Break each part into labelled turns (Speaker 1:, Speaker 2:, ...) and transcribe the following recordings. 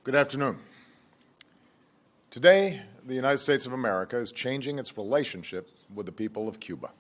Speaker 1: Good afternoon. Today, the United States of America is changing its relationship with the people of Cuba.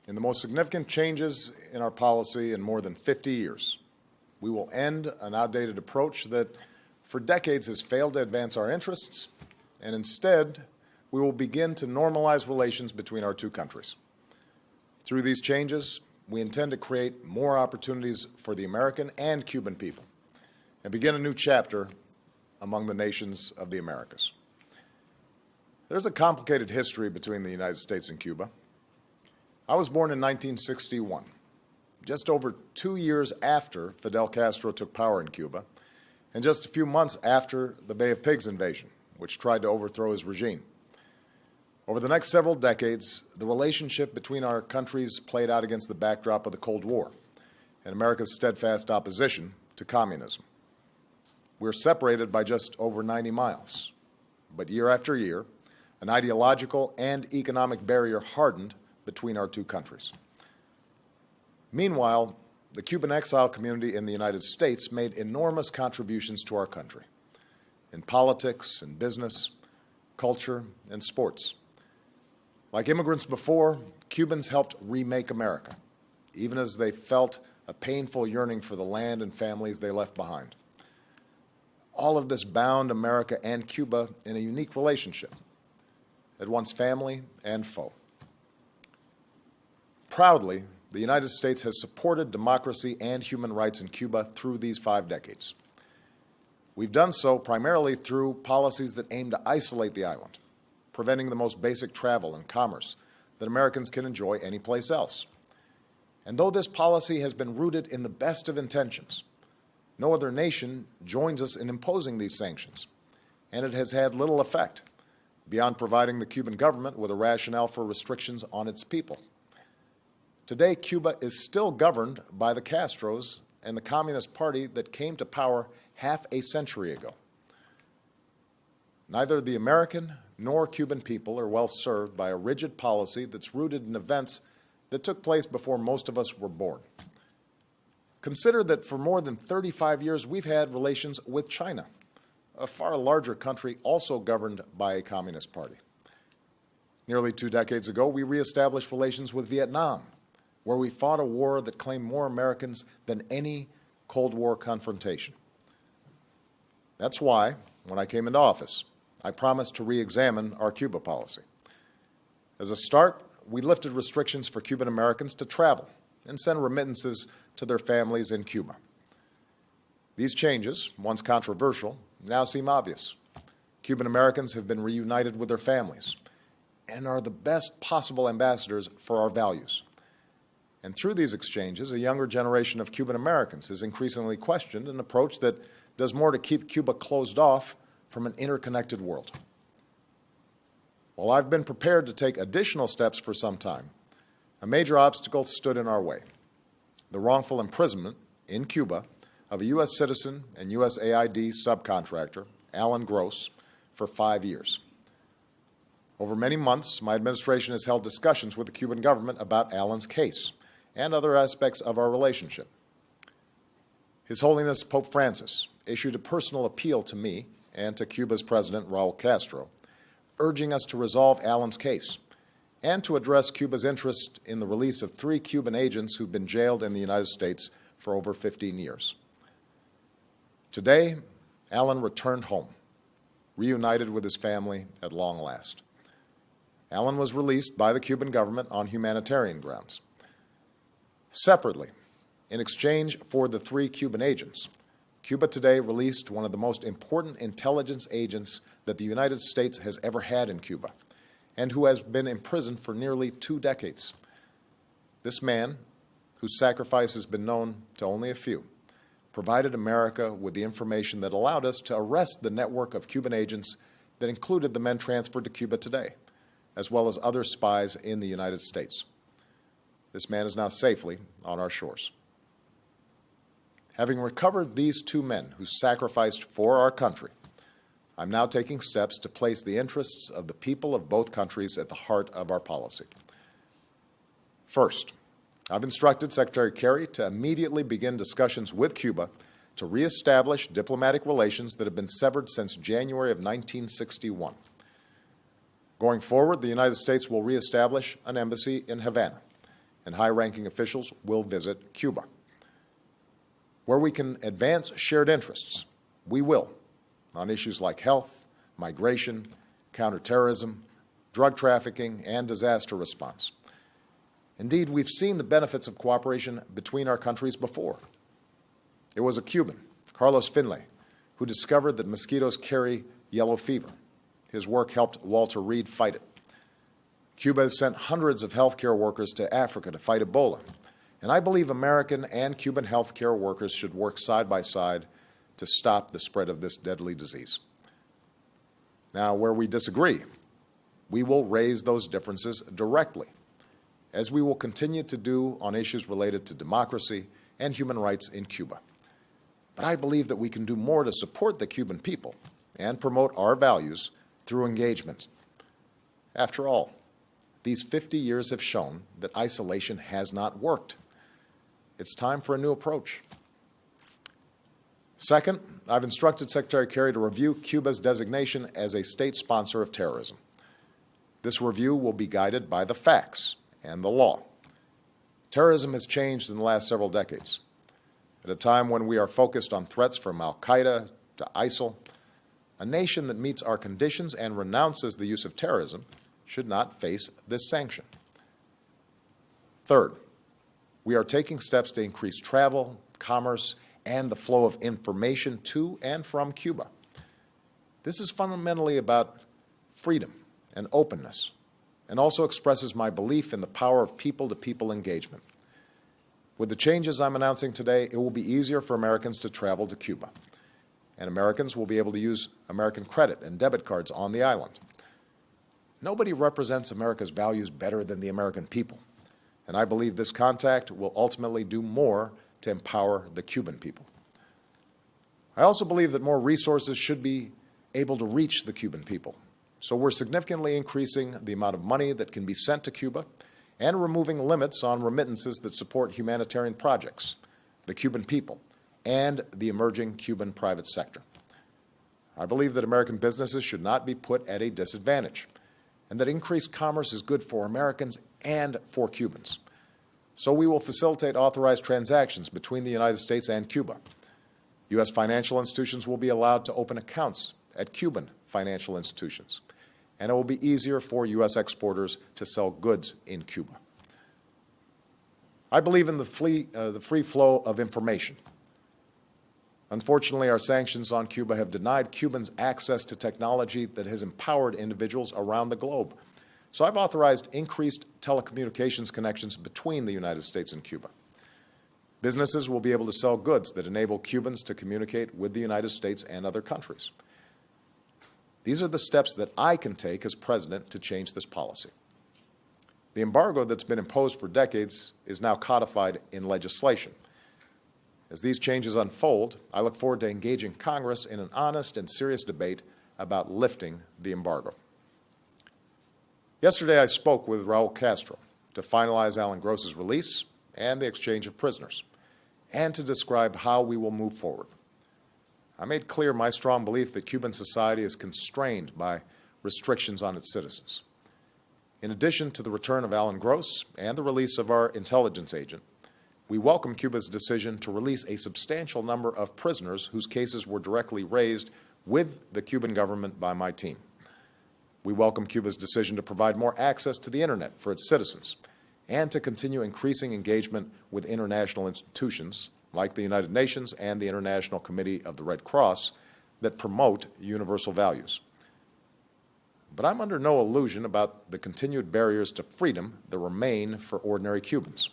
Speaker 1: In the most significant changes in our policy in more than 50 years, we will end an outdated approach that for decades has failed to advance our interests, and instead, we will begin to normalize relations between our two countries. Through these changes, we intend to create more opportunities for the American and Cuban people and begin a new chapter among the nations of the Americas. There's a complicated history between the United States and Cuba. I was born in 1961, just over 2 years after Fidel Castro took power in Cuba, and just a few months after the Bay of Pigs invasion, which tried to overthrow his regime. Over the next several decades, the relationship between our countries played out against the backdrop of the Cold War and America's steadfast opposition to communism. We're separated by just over 90 miles, but year after year, an ideological and economic barrier hardened between our two countries. Meanwhile, the Cuban exile community in the United States made enormous contributions to our country in politics and business, culture, and sports. Like immigrants before, Cubans helped remake America, even as they felt a painful yearning for the land and families they left behind. All of this bound America and Cuba in a unique relationship, at once family and foe. Proudly, the United States has supported democracy and human rights in Cuba through these 5 decades. We've done so primarily through policies that aim to isolate the island, preventing the most basic travel and commerce that Americans can enjoy anyplace else. And though this policy has been rooted in the best of intentions, no other nation joins us in imposing these sanctions, and it has had little effect beyond providing the Cuban government with a rationale for restrictions on its people. Today, Cuba is still governed by the Castros and the Communist Party that came to power half a century ago. Neither the American nor Cuban people are well served by a rigid policy that's rooted in events that took place before most of us were born. Consider that for more than 35 years we've had relations with China, a far larger country also governed by a Communist Party. Nearly 2 decades ago, we reestablished relations with Vietnam, where we fought a war that claimed more Americans than any Cold War confrontation. That's why, when I came into office, I promised to re-examine our Cuba policy. As a start, we lifted restrictions for Cuban Americans to travel and send remittances to their families in Cuba. These changes, once controversial, now seem obvious. Cuban Americans have been reunited with their families and are the best possible ambassadors for our values. And through these exchanges, a younger generation of Cuban Americans has increasingly questioned an approach that does more to keep Cuba closed off from an interconnected world. While I've been prepared to take additional steps for some time, a major obstacle stood in our way: the wrongful imprisonment in Cuba of a U.S. citizen and USAID subcontractor, Alan Gross, for 5 years. Over many months, my administration has held discussions with the Cuban government about Alan's case and other aspects of our relationship. His Holiness Pope Francis issued a personal appeal to me and to Cuba's President, Raul Castro, urging us to resolve Alan's case and to address Cuba's interest in the release of 3 Cuban agents who've been jailed in the United States for over 15 years. Today, Alan returned home, reunited with his family at long last. Alan was released by the Cuban government on humanitarian grounds. Separately, in exchange for the 3 Cuban agents, Cuba today released one of the most important intelligence agents that the United States has ever had in Cuba, and who has been imprisoned for nearly 2 decades. This man, whose sacrifice has been known to only a few, provided America with the information that allowed us to arrest the network of Cuban agents that included the men transferred to Cuba today, as well as other spies in the United States. This man is now safely on our shores. Having recovered these 2 men who sacrificed for our country, I'm now taking steps to place the interests of the people of both countries at the heart of our policy. First, I've instructed Secretary Kerry to immediately begin discussions with Cuba to reestablish diplomatic relations that have been severed since January of 1961. Going forward, the United States will reestablish an embassy in Havana, and high-ranking officials will visit Cuba. Where we can advance shared interests, we will, on issues like health, migration, counterterrorism, drug trafficking, and disaster response. Indeed, we've seen the benefits of cooperation between our countries before. It was a Cuban, Carlos Finlay, who discovered that mosquitoes carry yellow fever. His work helped Walter Reed fight it. Cuba has sent hundreds of healthcare workers to Africa to fight Ebola, and I believe American and Cuban healthcare workers should work side by side to stop the spread of this deadly disease. Now, where we disagree, we will raise those differences directly, as we will continue to do on issues related to democracy and human rights in Cuba. But I believe that we can do more to support the Cuban people and promote our values through engagement. After all, these 50 years have shown that isolation has not worked. It's time for a new approach. Second, I've instructed Secretary Kerry to review Cuba's designation as a state sponsor of terrorism. This review will be guided by the facts and the law. Terrorism has changed in the last several decades. At a time when we are focused on threats from al-Qaeda to ISIL, a nation that meets our conditions and renounces the use of terrorism should not face this sanction. Third, we are taking steps to increase travel, commerce, and the flow of information to and from Cuba. This is fundamentally about freedom and openness, and also expresses my belief in the power of people-to-people engagement. With the changes I'm announcing today, it will be easier for Americans to travel to Cuba, and Americans will be able to use American credit and debit cards on the island. Nobody represents America's values better than the American people, and I believe this contact will ultimately do more to empower the Cuban people. I also believe that more resources should be able to reach the Cuban people, so we're significantly increasing the amount of money that can be sent to Cuba and removing limits on remittances that support humanitarian projects, the Cuban people, and the emerging Cuban private sector. I believe that American businesses should not be put at a disadvantage, and that increased commerce is good for Americans and for Cubans. So we will facilitate authorized transactions between the United States and Cuba. U.S. financial institutions will be allowed to open accounts at Cuban financial institutions, and it will be easier for U.S. exporters to sell goods in Cuba. I believe in the free flow of information. Unfortunately, our sanctions on Cuba have denied Cubans access to technology that has empowered individuals around the globe. So I've authorized increased telecommunications connections between the United States and Cuba. Businesses will be able to sell goods that enable Cubans to communicate with the United States and other countries. These are the steps that I can take as president to change this policy. The embargo that's been imposed for decades is now codified in legislation. As these changes unfold, I look forward to engaging Congress in an honest and serious debate about lifting the embargo. Yesterday, I spoke with Raul Castro to finalize Alan Gross's release and the exchange of prisoners, and to describe how we will move forward. I made clear my strong belief that Cuban society is constrained by restrictions on its citizens. In addition to the return of Alan Gross and the release of our intelligence agent, we welcome Cuba's decision to release a substantial number of prisoners whose cases were directly raised with the Cuban government by my team. We welcome Cuba's decision to provide more access to the Internet for its citizens and to continue increasing engagement with international institutions like the United Nations and the International Committee of the Red Cross that promote universal values. But I'm under no illusion about the continued barriers to freedom that remain for ordinary Cubans.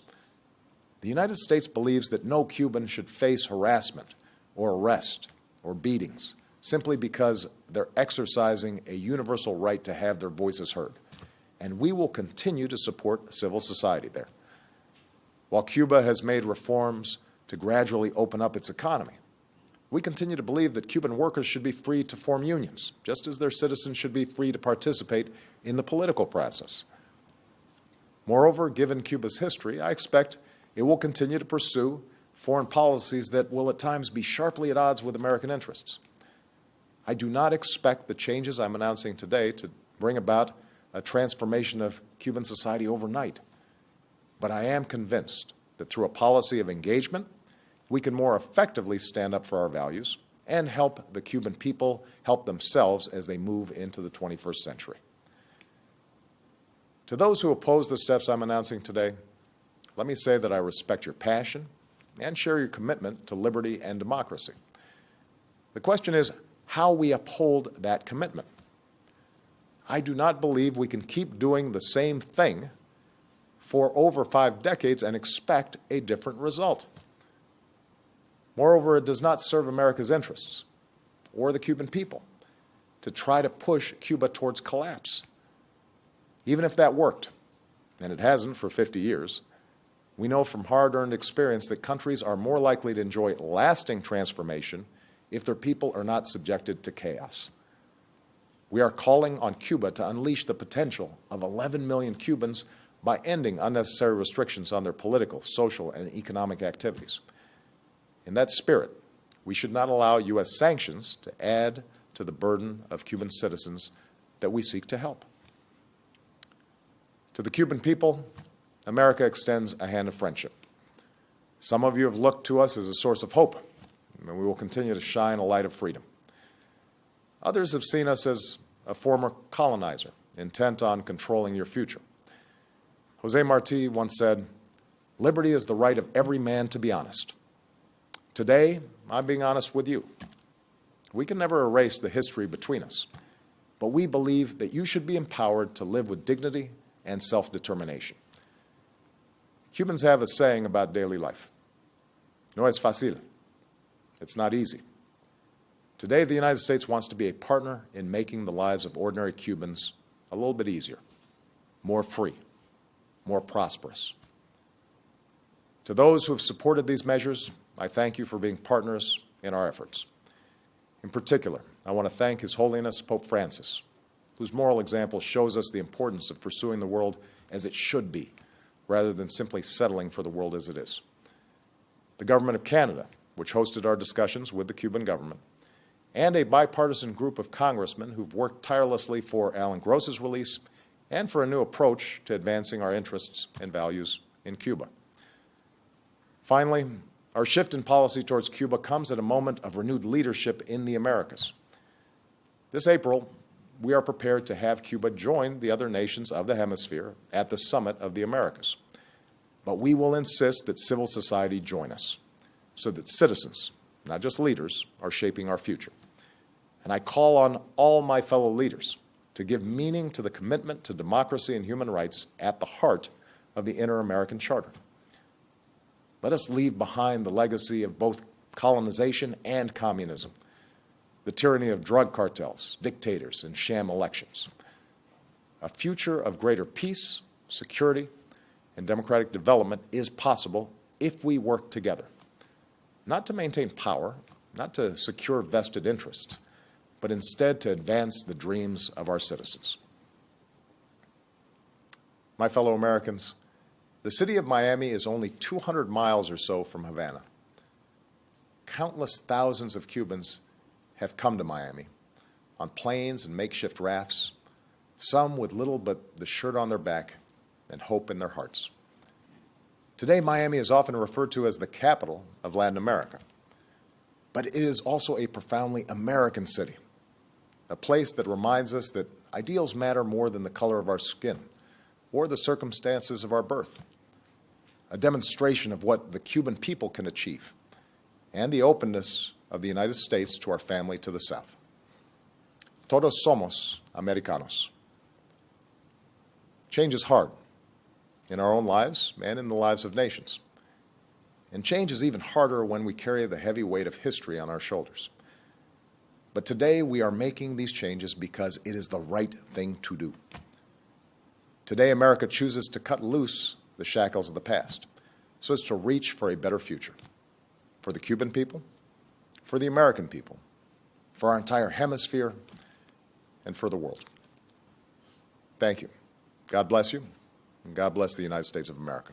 Speaker 1: The United States believes that no Cuban should face harassment or arrest or beatings simply because they're exercising a universal right to have their voices heard. And we will continue to support civil society there. While Cuba has made reforms to gradually open up its economy, we continue to believe that Cuban workers should be free to form unions, just as their citizens should be free to participate in the political process. Moreover, given Cuba's history, I expect it will continue to pursue foreign policies that will at times be sharply at odds with American interests. I do not expect the changes I'm announcing today to bring about a transformation of Cuban society overnight. But I am convinced that through a policy of engagement, we can more effectively stand up for our values and help the Cuban people help themselves as they move into the 21st century. To those who oppose the steps I'm announcing today, let me say that I respect your passion and share your commitment to liberty and democracy. The question is how we uphold that commitment. I do not believe we can keep doing the same thing for over 5 decades and expect a different result. Moreover, it does not serve America's interests or the Cuban people to try to push Cuba towards collapse. Even if that worked, and it hasn't for 50 years, we know from hard-earned experience that countries are more likely to enjoy lasting transformation if their people are not subjected to chaos. We are calling on Cuba to unleash the potential of 11 million Cubans by ending unnecessary restrictions on their political, social, and economic activities. In that spirit, we should not allow U.S. sanctions to add to the burden of Cuban citizens that we seek to help. To the Cuban people, America extends a hand of friendship. Some of you have looked to us as a source of hope, and we will continue to shine a light of freedom. Others have seen us as a former colonizer, intent on controlling your future. Jose Marti once said, "Liberty is the right of every man to be honest." Today, I'm being honest with you. We can never erase the history between us, but we believe that you should be empowered to live with dignity and self-determination. Cubans have a saying about daily life. No es fácil. It's not easy. Today, the United States wants to be a partner in making the lives of ordinary Cubans a little bit easier, more free, more prosperous. To those who have supported these measures, I thank you for being partners in our efforts. In particular, I want to thank His Holiness Pope Francis, whose moral example shows us the importance of pursuing the world as it should be, rather than simply settling for the world as it is. The Government of Canada, which hosted our discussions with the Cuban government, and a bipartisan group of congressmen who've worked tirelessly for Alan Gross's release and for a new approach to advancing our interests and values in Cuba. Finally, our shift in policy towards Cuba comes at a moment of renewed leadership in the Americas. This April, we are prepared to have Cuba join the other nations of the hemisphere at the Summit of the Americas. But we will insist that civil society join us so that citizens, not just leaders, are shaping our future. And I call on all my fellow leaders to give meaning to the commitment to democracy and human rights at the heart of the Inter-American Charter. Let us leave behind the legacy of both colonization and communism, the tyranny of drug cartels, dictators, and sham elections. A future of greater peace, security, and democratic development is possible if we work together, not to maintain power, not to secure vested interests, but instead to advance the dreams of our citizens. My fellow Americans, the city of Miami is only 200 miles or so from Havana. Countless thousands of Cubans have come to Miami on planes and makeshift rafts, some with little but the shirt on their back and hope in their hearts. Today, Miami is often referred to as the capital of Latin America, but it is also a profoundly American city, a place that reminds us that ideals matter more than the color of our skin or the circumstances of our birth, a demonstration of what the Cuban people can achieve, and the openness of the United States to our family to the south. Todos somos americanos. Change is hard in our own lives and in the lives of nations. And change is even harder when we carry the heavy weight of history on our shoulders. But today we are making these changes because it is the right thing to do. Today America chooses to cut loose the shackles of the past so as to reach for a better future for the Cuban people, for the American people, for our entire hemisphere, and for the world. Thank you. God bless you, and God bless the United States of America.